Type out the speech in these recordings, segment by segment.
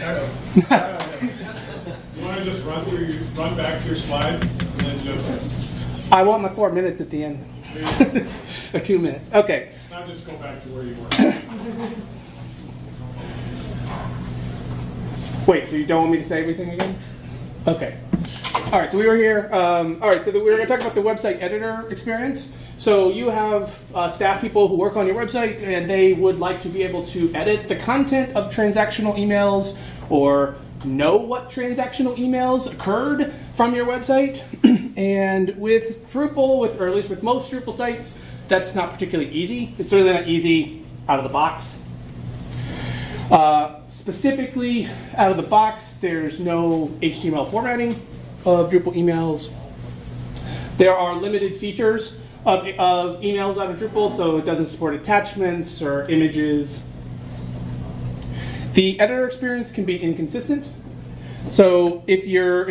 You want to just run back to your slides and then just... I want my 4 minutes at the end. Or 2 minutes. Okay. Now just go back to where you were. Wait, so you don't want me to say everything again? Okay. All right, so we were here. All right, so we were going to talk about the website editor experience. So you have staff people who work on your website, and they would like to be able to edit the content of transactional emails or know what transactional emails occurred from your website. And with Drupal, or at least with most Drupal sites, that's not particularly easy. It's certainly not easy out of the box. Specifically, out of the box, there's no HTML formatting of Drupal emails. There are limited features of emails out of Drupal, so it doesn't support attachments or images. The editor experience can be inconsistent. So if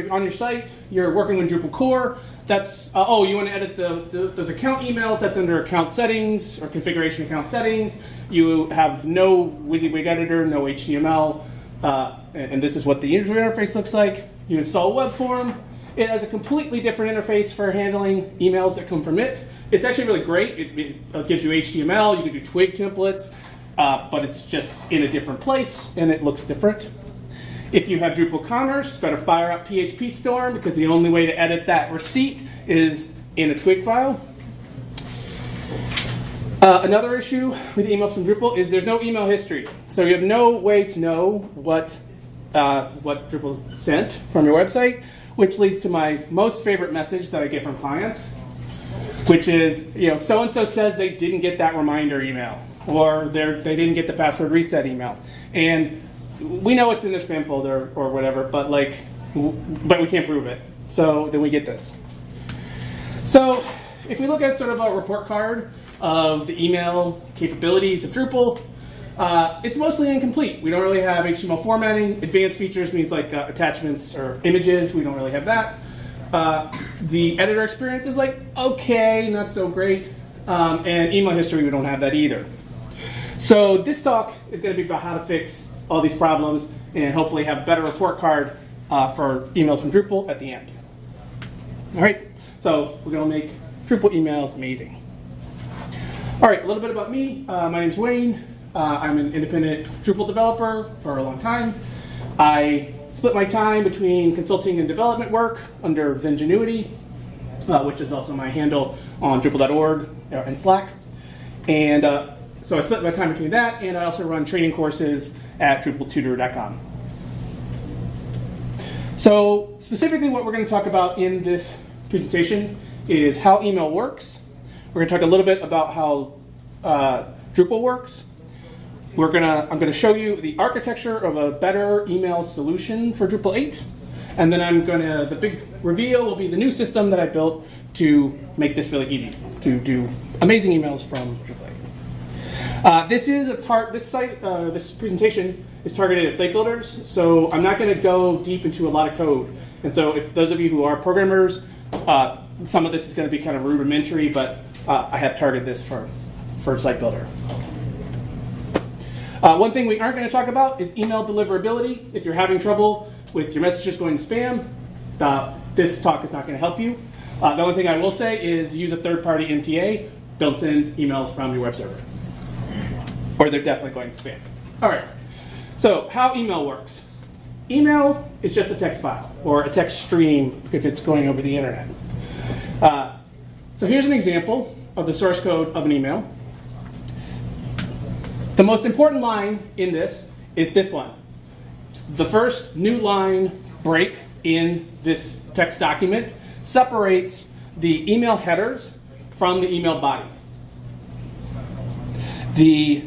on your site, you're working with Drupal core, that's, you want to edit those account emails, that's under account settings or configuration account settings. You have no WYSIWYG editor, no HTML, and this is what the user interface looks like. You install Webform. It has a completely different interface for handling emails that come from it. It's actually really great. It gives you HTML, you can do Twig templates, but it's just in a different place, and it looks different. If you have Drupal Commerce, better fire up PHP Storm, because the only way to edit that receipt is in a Twig file. Another issue with emails from Drupal is there's no email history. So you have no way to know what Drupal sent from your website, which leads to my most favorite message that I get from clients, which is, so-and-so says they didn't get that reminder email, or they didn't get the password reset email. And we know it's in their spam folder or whatever, but we can't prove it. So then we get this. So if we look at sort of a report card of the email capabilities of Drupal, it's mostly incomplete. We don't really have HTML formatting. Advanced features means like attachments or images. We don't really have that. The editor experience is okay, not so great. And email history, we don't have that either. So this talk is going to be about how to fix all these problems and hopefully have a better report card for emails from Drupal at the end. All right, so we're going to make Drupal emails amazing. All right, a little bit about me. My name's Wayne. I'm an independent Drupal developer for a long time. I split my time between consulting and development work under Zengenuity, which is also my handle on Drupal.org and Slack. And so I split my time between that, and I also run training courses at DrupalTutor.com. So specifically what we're going to talk about in this presentation is how email works. We're going to talk a little bit about how Drupal works. I'm going to show you the architecture of a better email solution for Drupal 8. And then the big reveal will be the new system that I built to make this really easy to do amazing emails from Drupal 8. This presentation is targeted at site builders, so I'm not going to go deep into a lot of code. And so if those of you who are programmers, some of this is going to be kind of rudimentary, but I have targeted this for site builder. One thing we aren't going to talk about is email deliverability. If you're having trouble with your messages going to spam, this talk is not going to help you. The only thing I will say is use a third-party MTA. Don't send emails from your web server, or they're definitely going to spam. All right, so how email works. Email is just a text file, or a text stream if it's going over the internet. So here's an example of the source code of an email. The most important line in this is this one. The first new line break in this text document separates the email headers from the email body. The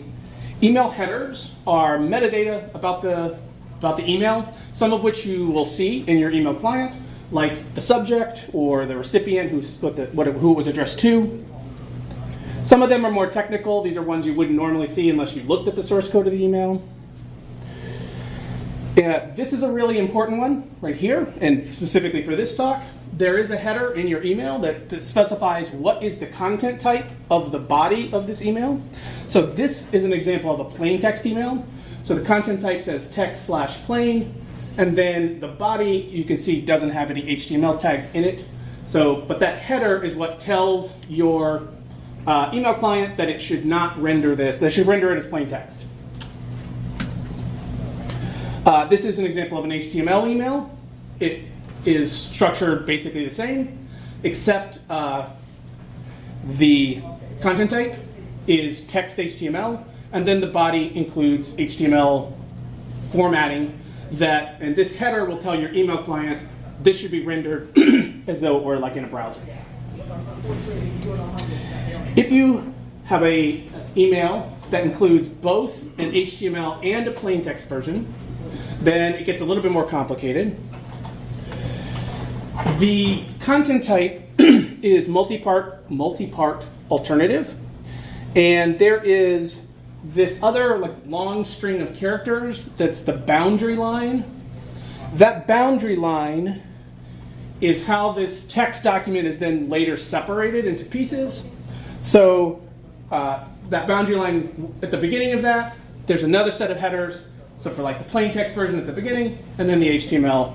email headers are metadata about the email, some of which you will see in your email client, like the subject or the recipient who it was addressed to. Some of them are more technical. These are ones you wouldn't normally see unless you looked at the source code of the email. This is a really important one right here, and specifically for this talk. There is a header in your email that specifies what is the content type of the body of this email. So this is an example of a plain text email. So the content type says text/plain, and then the body, you can see, doesn't have any HTML tags in it. So, but that header is what tells your email client that it should not render this. They should render it as plain text. This is an example of an HTML email. It is structured basically the same, except the content type is text HTML, and then the body includes HTML formatting that, and this header will tell your email client this should be rendered as though it were like in a browser. If you have an email that includes both an HTML and a plain text version, then it gets a little bit more complicated. The content type is multi-part alternative, and there is this other like long string of characters that's the boundary line. That boundary line is how this text document is then later separated into pieces. So that boundary line at the beginning of that, there's another set of headers. So for like the plain text version at the beginning, and then the HTML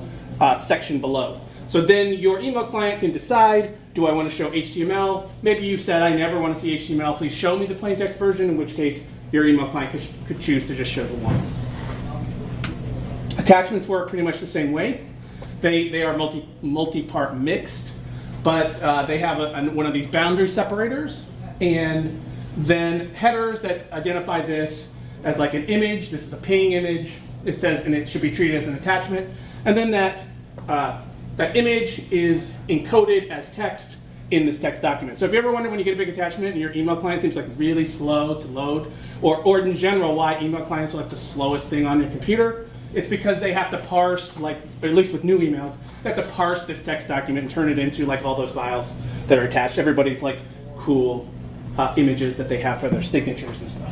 section below. So then your email client can decide, do I want to show HTML? Maybe you said, I never want to see HTML, please show me the plain text version, in which case your email client could choose to just show the one. Attachments work pretty much the same way. They are multi-part mixed, but they have one of these boundary separators, and then headers that identify this as like an image. This is a paying image. It says, and it should be treated as an attachment. And then that image is encoded as text in this text document. So if you ever wonder when you get a big attachment and your email client seems like really slow to load, or in general why email clients are like the slowest thing on your computer, it's because they have to parse, like, or at least with new emails, they have to parse this text document and turn it into like all those files that are attached. Everybody's like cool images that they have for their signatures and stuff.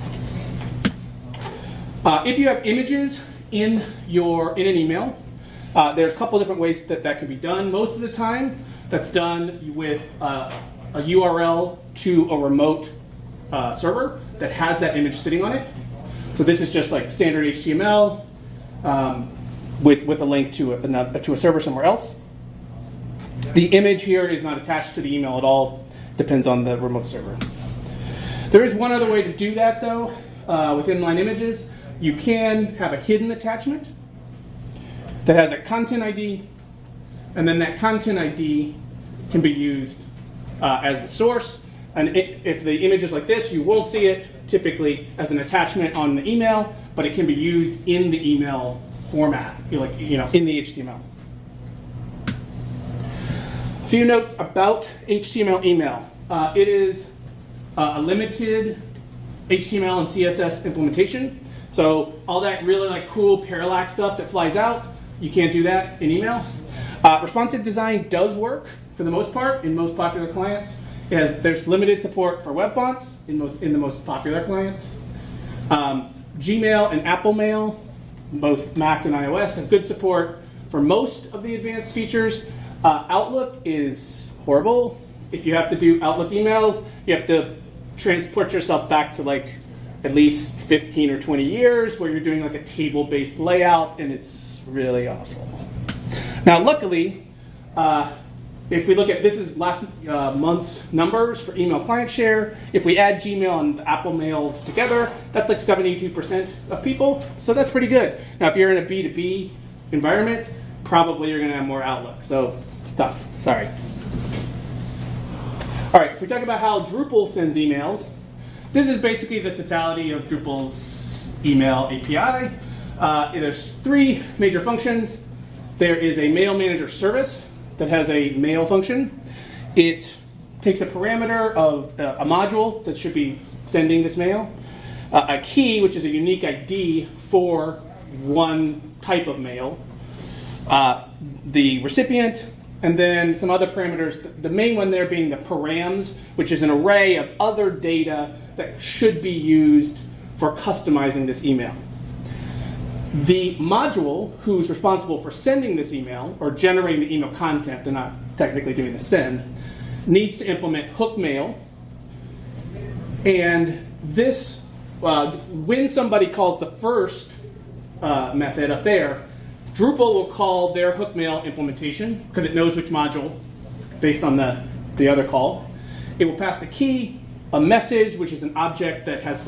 If you have images in an email, there's a couple different ways that can be done. Most of the time, that's done with a URL to a remote server that has that image sitting on it. So this is just like standard HTML with a link to a server somewhere else. The image here is not attached to the email at all. Depends on the remote server. There is one other way to do that, though, with Inline Images. You can have a hidden attachment that has a content ID, and then that content ID can be used as the source. And if the image is like this, you won't see it typically as an attachment on the email, but it can be used in the email format, in the HTML. A few notes about HTML email. It is a limited HTML and CSS implementation. So all that really like cool parallax stuff that flies out, you can't do that in email. Responsive design does work for the most part in most popular clients. There's limited support for web fonts in the most popular clients. Gmail and Apple Mail, both Mac and iOS, have good support for most of the advanced features. Outlook is horrible. If you have to do Outlook emails, you have to transport yourself back to like at least 15 or 20 years where you're doing like a table-based layout, and it's really awful. Now, luckily, if we look at, this is last month's numbers for email client share. If we add Gmail and Apple Mails together, that's like 72% of people. So that's pretty good. Now, if you're in a B2B environment, probably you're going to have more Outlook. So tough. Sorry. All right. If we talk about how Drupal sends emails, this is basically the totality of Drupal's email API. There's three major functions. There is a mail manager service that has a mail function. It takes a parameter of a module that should be sending this mail, a key, which is a unique ID for one type of mail, the recipient, and then some other parameters. The main one there being the params, which is an array of other data that should be used for customizing this email. The module who's responsible for sending this email or generating the email content, they're not technically doing the send, needs to implement hook mail. And this, when somebody calls the first method up there, Drupal will call their hook mail implementation because it knows which module based on the other call. It will pass the key, a message, which is an object that has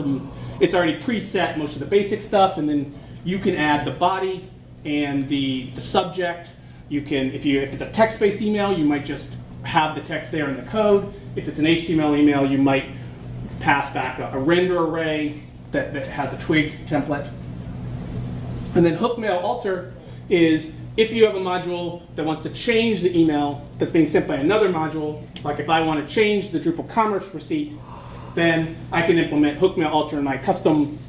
it's already preset most of the basic stuff, and then you can add the body and the subject. You can, if it's a text-based email, you might just have the text there in the code. If it's an HTML email, you might pass back a render array that has a twig template. And then hook mail alter is if you have a module that wants to change the email that's being sent by another module, like if I want to change the Drupal Commerce receipt, then I can implement hook mail alter in my custom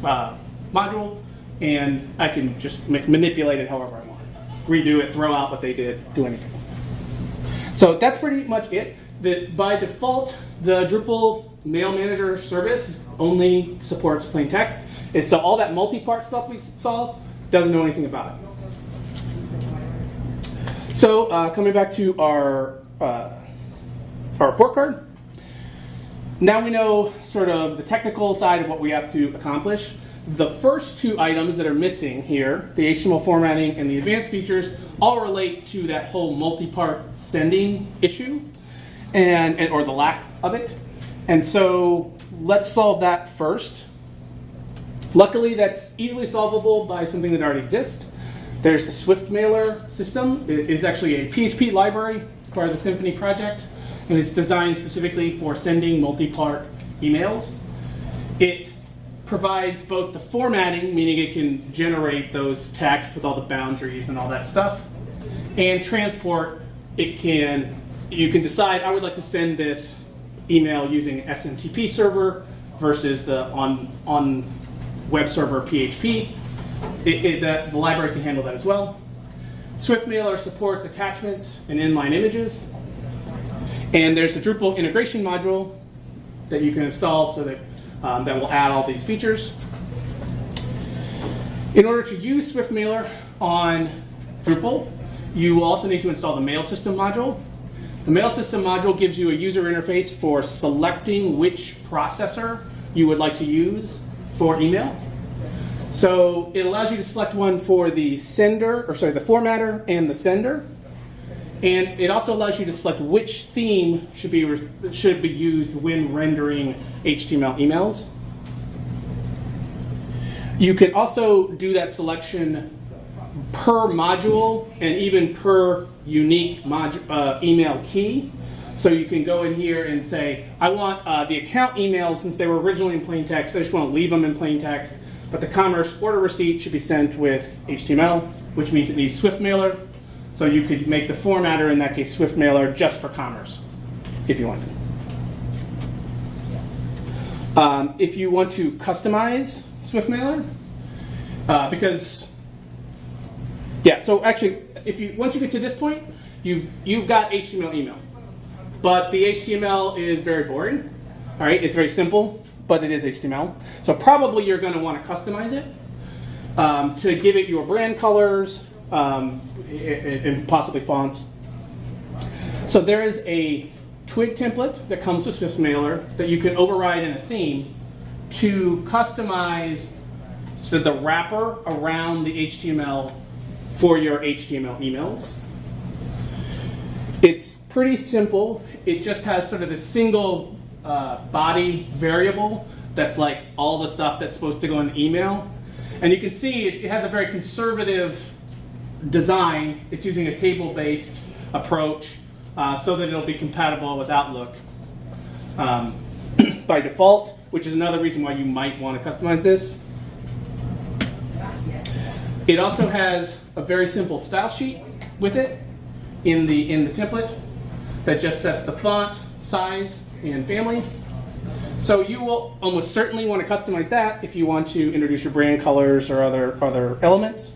module, and I can just manipulate it however I want. Redo it, throw out what they did, do anything. So that's pretty much it. By default, the Drupal Mail Manager service only supports plain text. So all that multi-part stuff we saw doesn't know anything about it. So coming back to our report card. Now we know sort of the technical side of what we have to accomplish. The first two items that are missing here, the HTML formatting and the advanced features, all relate to that whole multi-part sending issue or the lack of it. And so let's solve that first. Luckily, that's easily solvable by something that already exists. There's the Swift Mailer system. It is actually a PHP library. It's part of the Symfony project. And it's designed specifically for sending multi-part emails. It provides both the formatting, meaning it can generate those texts with all the boundaries and all that stuff, and transport. You can decide, I would like to send this email using SMTP server versus the on web server PHP. The library can handle that as well. Swift Mailer supports attachments and inline images. And there's a Drupal integration module that you can install so that that will add all these features. In order to use Swift Mailer on Drupal, you will also need to install the Mail System module. The Mail System module gives you a user interface for selecting which processor you would like to use for email. So it allows you to select one for the the formatter and the sender. And it also allows you to select which theme should be used when rendering HTML emails. You can also do that selection per module and even per unique email key. So you can go in here and say, I want the account emails, since they were originally in plain text, I just want to leave them in plain text, but the commerce order receipt should be sent with HTML, which means it needs Swift Mailer. So you could make the formatter, in that case, Swift Mailer, just for commerce, if you wanted. If you want to customize Swift Mailer, so actually, once you get to this point, you've got HTML email, but the HTML is very boring. All right, it's very simple, but it is HTML. So probably you're going to want to customize it to give it your brand colors. And possibly fonts. So there is a twig template that comes with Swift Mailer that you can override in a theme to customize sort of the wrapper around the HTML for your HTML emails. It's pretty simple. It just has sort of a single body variable that's like all the stuff that's supposed to go in the email. And you can see it has a very conservative design. It's using a table-based approach so that it'll be compatible with Outlook by default, which is another reason why you might want to customize this. It also has a very simple style sheet with it in the template that just sets the font, size, and family. So you will almost certainly want to customize that if you want to introduce your brand colors or other elements.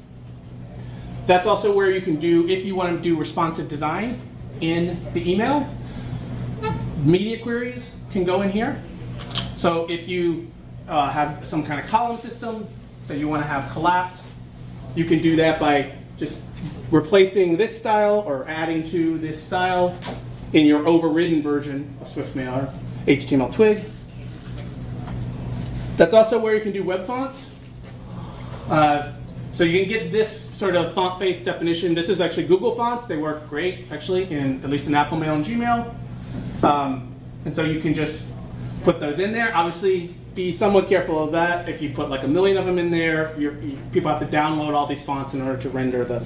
That's also where you can do, if you want to do responsive design in the email, media queries can go in here. So if you have some kind of column system that you want to have collapse, you can do that by just replacing this style or adding to this style in your overridden version of Swift Mailer, HTML twig. That's also where you can do web fonts. So you can get this sort of font face definition. This is actually Google fonts. They work great, actually, at least in Apple Mail and Gmail. And so you can just put those in there. Obviously, be somewhat careful of that. If you put like 1 million of them in there, people have to download all these fonts in order to render the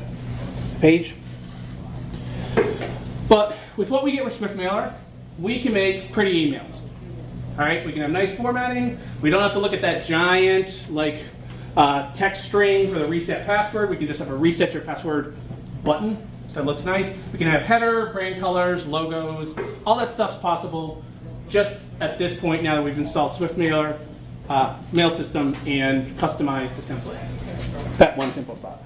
page. But with what we get with SwiftMailer, we can make pretty emails. All right, we can have nice formatting. We don't have to look at that giant text string for the reset password. We can just have a reset your password button that looks nice. We can have header, brand colors, logos, all that stuff's possible just at this point now that we've installed SwiftMailer mail system and customized the template, that one template file.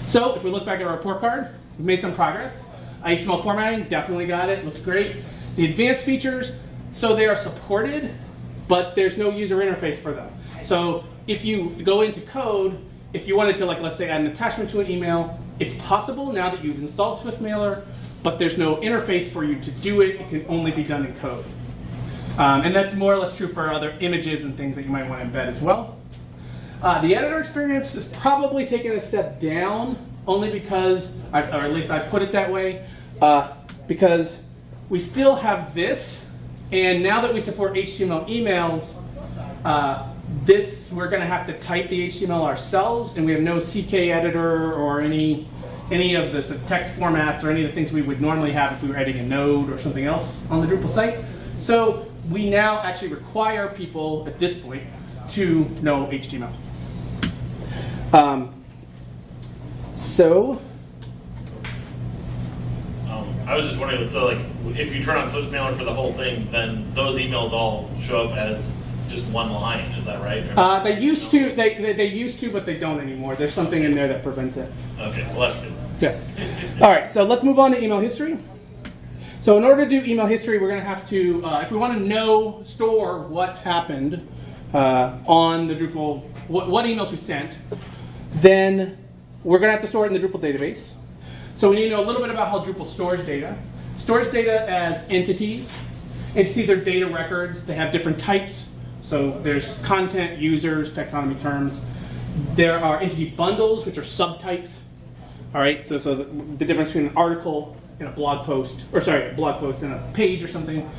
So if we look back at our report card, we've made some progress. HTML formatting, definitely got it, looks great. The advanced features, so they are supported, but there's no user interface for them. So if you go into code, if you wanted to, like, let's say, add an attachment to an email, it's possible now that you've installed SwiftMailer, but there's no interface for you to do it. It can only be done in code. And that's more or less true for other images and things that you might want to embed as well. The editor experience is probably taking a step down, only because, or at least I put it that way, because we still have this, and now that we support HTML emails, we're going to have to type the HTML ourselves, and we have no CK editor or any of the sort of text formats or any of the things we would normally have if we were editing a node or something else on the Drupal site. So we now actually require people at this point to know HTML. I was just wondering, so like, if you turn on SwiftMailer for the whole thing, then those emails all show up as just one line. Is that right? They used to. They used to, but they don't anymore. There's something in there that prevents it. Okay, well that's good. Yeah. All right. So let's move on to email history. So in order to do email history, we're going to have to, if we want to store what happened on the Drupal, what emails we sent, then we're going to have to store it in the Drupal database. So we need to know a little bit about how Drupal stores data. Stores data as entities. Entities are data records. They have different types. So there's content, users, taxonomy terms. There are entity bundles, which are subtypes. All right, so the difference between an article and a blog post, or sorry, a blog post and a page or something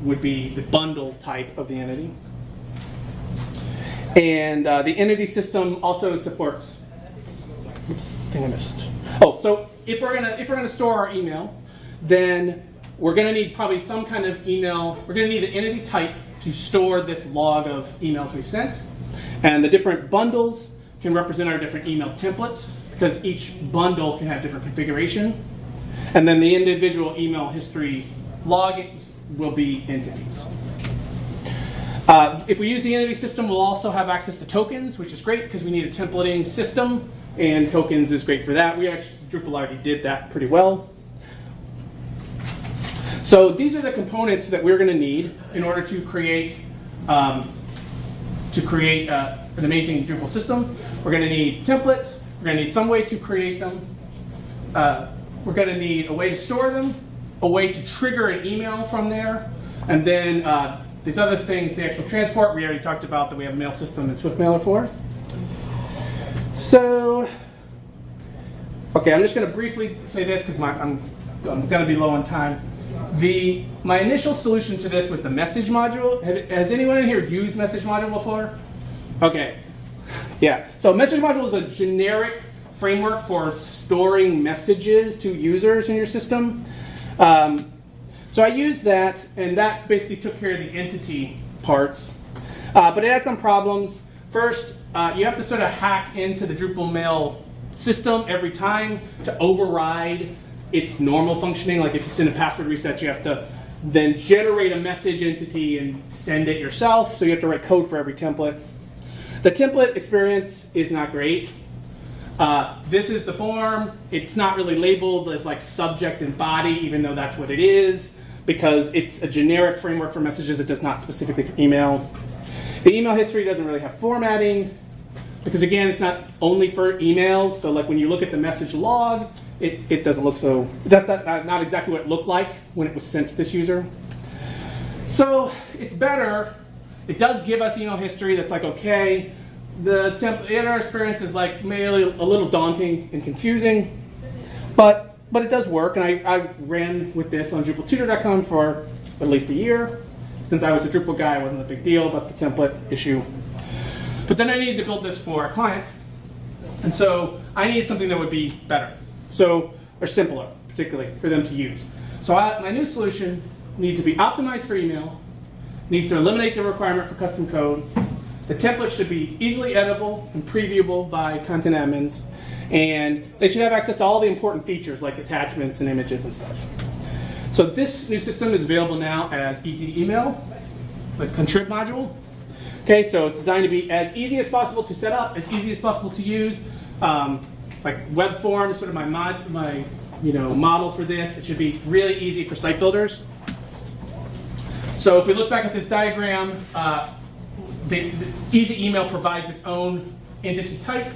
would be the bundle type of the entity. And the entity system also supports, oops, thing I missed. Oh, so if we're gonna store our email, then we're gonna need probably some kind of email. We're gonna need an entity type to store this log of emails we've sent. And the different bundles can represent our different email templates, because each bundle can have different configuration. And then the individual email history log will be entities. If we use the entity system, we'll also have access to tokens, which is great because we need a templating system, and tokens is great for that. Drupal already did that pretty well. So these are the components that we're going to need in order to create an amazing Drupal system. We're going to need templates. We're going to need some way to create them. We're going to need a way to store them, a way to trigger an email from there, and then these other things, the actual transport, we already talked about that we have a mail system and SwiftMailer for. So, okay, I'm just going to briefly say this because I'm going to be low on time. My initial solution to this was the message module. Has anyone in here used message module before? Okay, yeah. So message module is a generic framework for storing messages to users in your system. So I used that, and that basically took care of the entity parts. But it had some problems. First, you have to sort of hack into the Drupal mail system every time to override its normal functioning. Like if you send a password reset, you have to then generate a message entity and send it yourself. So you have to write code for every template. The template experience is not great. This is the form. It's not really labeled as like subject and body, even though that's what it is, because it's a generic framework for messages. It does not specifically for email. The email history doesn't really have formatting, because again, it's not only for emails. So like when you look at the message log, it doesn't look so, that's not exactly what it looked like when it was sent to this user. So it's better It does give us email history that's like, okay, the editor experience is like maybe a little daunting and confusing, but it does work. And I ran with this on DrupalTutor.com for at least a year. Since I was a Drupal guy, it wasn't a big deal about the template issue. But then I needed to build this for a client. And so I needed something that would be better, or simpler, particularly for them to use. So my new solution needs to be optimized for email, needs to eliminate the requirement for custom code. The template should be easily editable and previewable by content admins, and they should have access to all the important features like attachments and images and stuff. So this new system is available now as easy email, the contrib module. Okay, so it's designed to be as easy as possible to set up, as easy as possible to use. Like Webform is sort of my model for this. It should be really easy for site builders. So if we look back at this diagram, the easy email provides its own entity type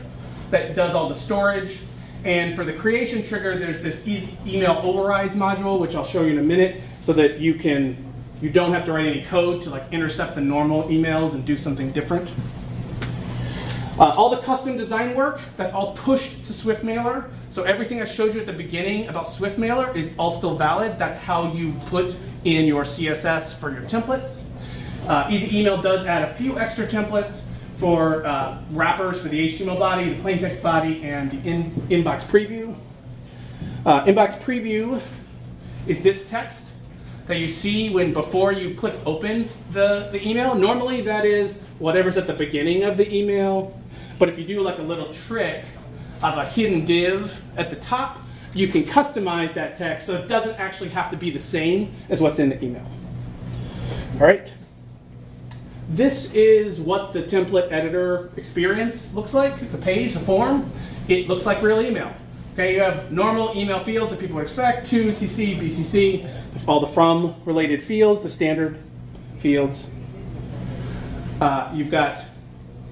that does all the storage. And for the creation trigger, there's this easy email overrides module, which I'll show you in a minute, so that you don't have to write any code to like intercept the normal emails and do something different. All the custom design work, that's all pushed to SwiftMailer. So everything I showed you at the beginning about SwiftMailer is all still valid. That's how you put in your CSS for your templates. Easy Email does add a few extra templates for wrappers for the HTML body, the plain text body, and the inbox preview. Inbox preview is this text that you see before you click open the email. Normally that is whatever's at the beginning of the email, but if you do like a little trick of a hidden div at the top, you can customize that text so it doesn't actually have to be the same as what's in the email. All right. This is what the template editor experience looks like, the page, the form. It looks like real email. Okay, you have normal email fields that people would expect, to, CC, BCC, all the from related fields, the standard fields. You've got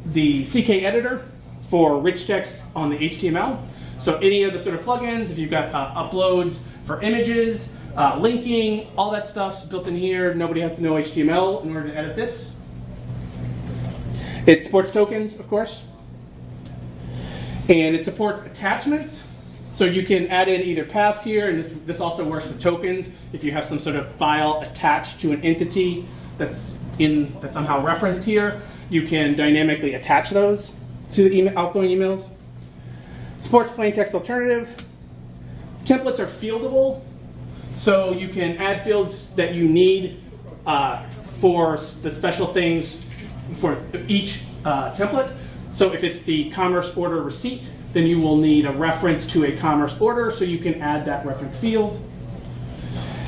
the CK editor for rich text on the HTML. So any of the sort of plugins, if you've got uploads for images, linking, all that stuff's built in here. Nobody has to know HTML in order to edit this. It supports tokens, of course. And it supports attachments. So you can add in either paths here, and this also works with tokens. If you have some sort of file attached to an entity that's somehow referenced here, you can dynamically attach those to the outgoing emails. Supports plain text alternative. Templates are fieldable, so you can add fields that you need for the special things for each template. So if it's the commerce order receipt, then you will need a reference to a commerce order, so you can add that reference field.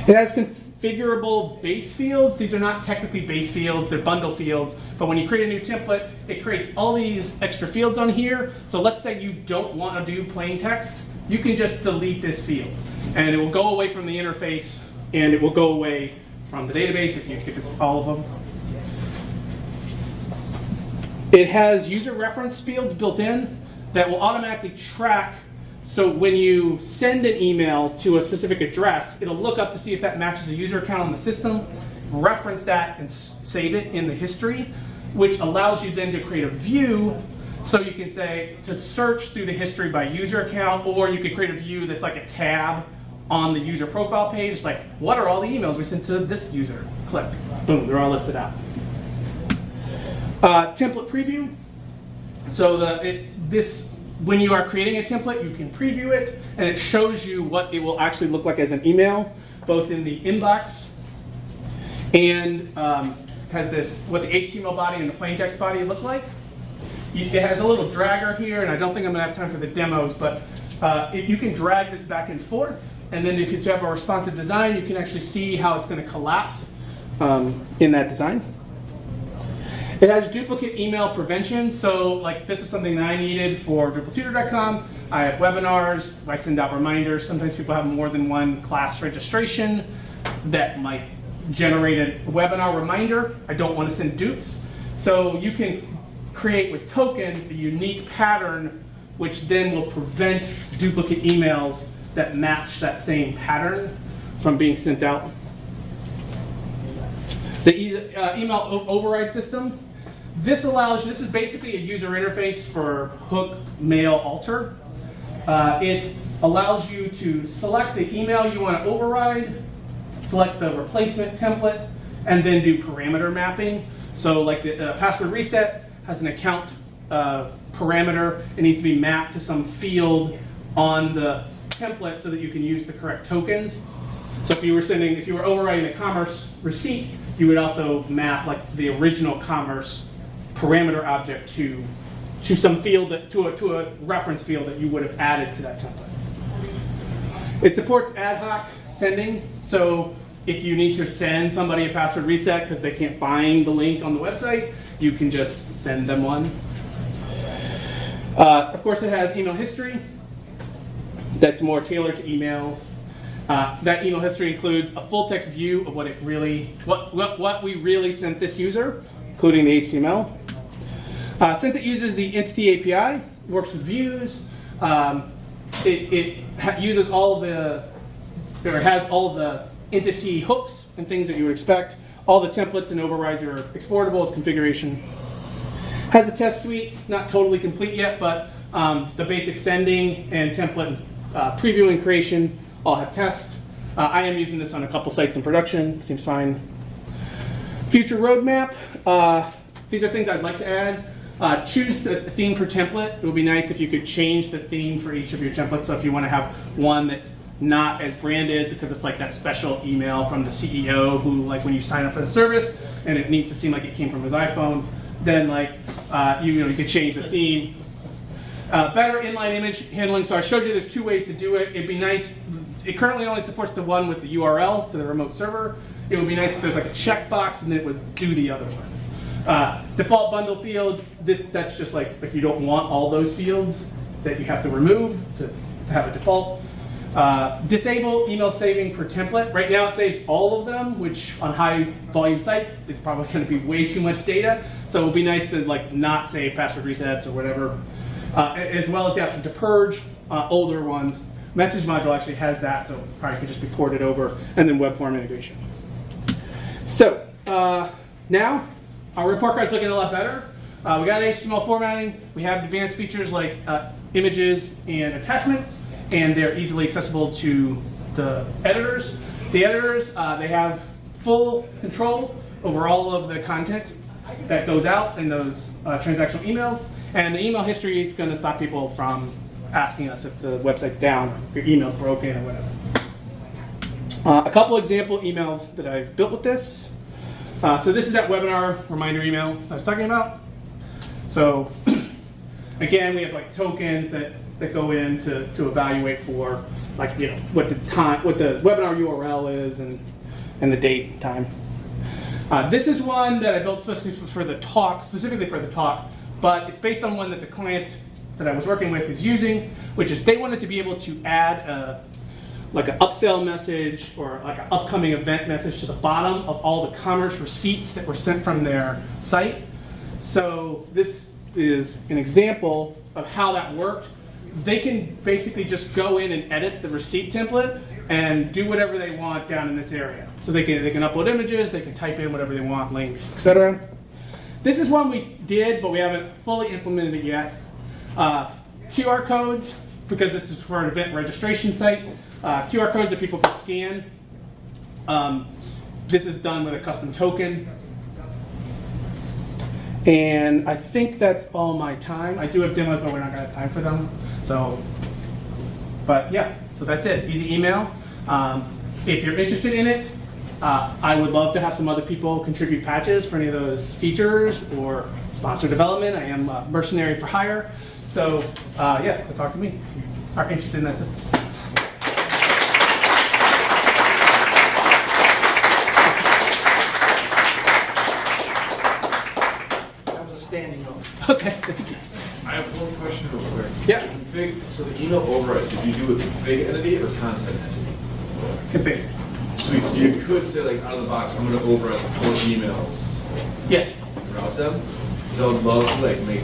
It has configurable base fields. These are not technically base fields, they're bundle fields. But when you create a new template, it creates all these extra fields on here. So let's say you don't want to do plain text, you can just delete this field. And it will go away from the interface, and it will go away from the database if it's all of them. It has user reference fields built in that will automatically track. So when you send an email to a specific address, it'll look up to see if that matches a user account on the system, reference that, and save it in the history, which allows you then to create a view. So you can say to search through the history by user account, or you could create a view that's like a tab on the user profile page, like what are all the emails we sent to this user? Click, boom, they're all listed out. Template preview. So when you are creating a template, you can preview it, and it shows you what it will actually look like as an email, both in the inbox and has what the HTML body and the plain text body look like. It has a little dragger here, and I don't think I'm going to have time for the demos, but you can drag this back and forth, and then if you have a responsive design, you can actually see how it's going to collapse in that design. It has duplicate email prevention, so like this is something that I needed for DrupalTutor.com. I have webinars, I send out reminders. Sometimes people have more than one class registration that might generate a webinar reminder. I don't want to send dupes. So you can create with tokens a unique pattern which then will prevent duplicate emails that match that same pattern from being sent out. The email override system. This is basically a user interface for hook, mail, alter. It allows you to select the email you want to override, select the replacement template, and then do parameter mapping. So like the password reset has an account parameter. It needs to be mapped to some field on the template so that you can use the correct tokens. So if you were overriding a commerce receipt, you would also map like the original commerce parameter object to some field to a reference field that you would have added to that template. It supports ad-hoc sending. So if you need to send somebody a password reset because they can't find the link on the website, you can just send them one. Of course, it has email history that's more tailored to emails. That email history includes a full text view of what we really sent this user, including the HTML. Since it uses the entity API, works with views, it uses has all of the entity hooks and things that you would expect. All the templates and overrides are exportable as configuration. Has a test suite, not totally complete yet, but the basic sending and template preview and creation all have tests. I am using this on a couple sites in production. Seems fine. Future roadmap. These are things I'd like to add. Choose the theme per template. It would be nice if you could change the theme for each of your templates. So if you want to have one that's not as branded because it's like that special email from the CEO who, like when you sign up for the service and it needs to seem like it came from his iPhone, then you could change the theme. Better inline image handling. So I showed you there's two ways to do it. It'd be nice. It currently only supports the one with the URL to the remote server. It would be nice if there's like a checkbox and then it would do the other one. Default bundle field. That's just like if you don't want all those fields that you have to remove to have a default. Disable email saving per template. Right now it saves all of them, which on high volume sites is probably going to be way too much data. So it would be nice to not save password resets or whatever. As well as the option to purge older ones. Message module actually has that, so probably could just be ported over, and then Webform integration. So now our report card's looking a lot better. We got HTML formatting. We have advanced features like images and attachments, and they're easily accessible to the editors. The editors, they have full control over all of the content that goes out in those transactional emails. And the email history is going to stop people from asking us if the website's down, or your email's broken, or whatever. A couple example emails that I've built with this. So this is that webinar reminder email I was talking about. So again, we have tokens that go in to evaluate for what the webinar URL is and the date and time. This is one that I built specifically for the talk, but it's based on one that the client that I was working with is using, which is they wanted to be able to add an upsell message or like an upcoming event message to the bottom of all the commerce receipts that were sent from their site. So this is an example of how that worked. They can basically just go in and edit the receipt template and do whatever they want down in this area. So they can upload images, they can type in whatever they want, links, etc. This is one we did, but we haven't fully implemented it yet. QR codes, because this is for an event registration site. QR codes that people can scan. This is done with a custom token. And I think that's all my time. I do have demos, but we're not going to have time for them. But yeah, so that's it. Easy email. If you're interested in it, I would love to have some other people contribute patches for any of those features or sponsor development. I am mercenary for hire. So yeah, so talk to me if you are interested in that system. That was a standing note. Okay, thank you. I have one question real quick. Yeah. So the email overrides, did you do a config entity or content entity? Config. Sweet, so you could say out of the box, I'm going to override the 4 emails. Yes. Route them. Because I would love to make it be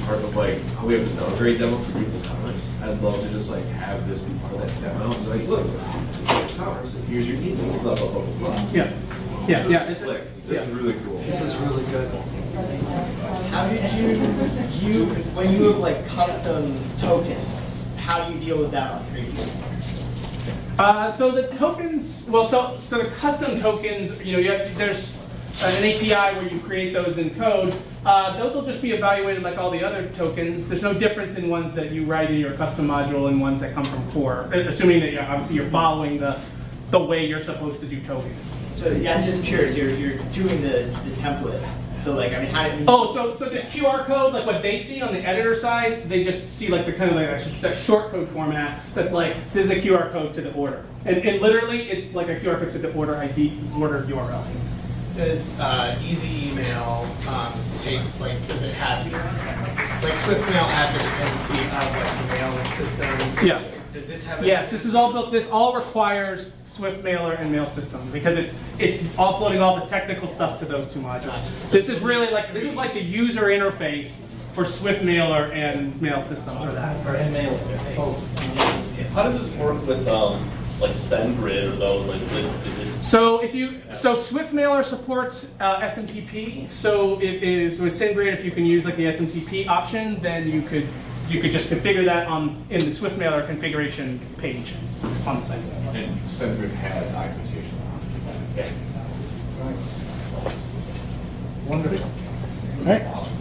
part of how we have an upgrade demo for Drupal Commerce. I'd love to just have this be part of that demo. Look, Drupal Commerce, and here's your email, blah, blah, blah, blah, blah. Yeah. Yeah, This yeah. is slick. This is really cool. This is really good. How did you when you have like custom tokens, how do you deal with that on previews? So the tokens, well, so the custom tokens, there's an API where you create those in code. Those will just be evaluated like all the other tokens. There's no difference in ones that you write in your custom module and ones that come from core, assuming that obviously you're following the way you're supposed to do tokens. So yeah, I'm just curious. You're doing the template. So like, I mean, how do you? Oh, so this QR code, like what they see on the editor side, they just see like the kind of like that short code format that's like, this is a QR code to the order. And literally, it's like a QR code to the order ID, order URL. Does easy email take, like, does it have, like SwiftMail have the dependency of like the mailing system? Yeah. Does this have? Yes, this is all built. This all requires Swift Mailer and Mail System because it's offloading all the technical stuff to those two modules. This is really like the user interface for Swift Mailer and Mail System for that. How does this work with like SendGrid or those? Like, is it? So Swift Mailer supports SMTP. So it is with SendGrid. If you can use like the SMTP option, then you could just configure that in the Swift Mailer configuration page on the site. And SendGrid has documentation on it. Wonderful. All right. Awesome.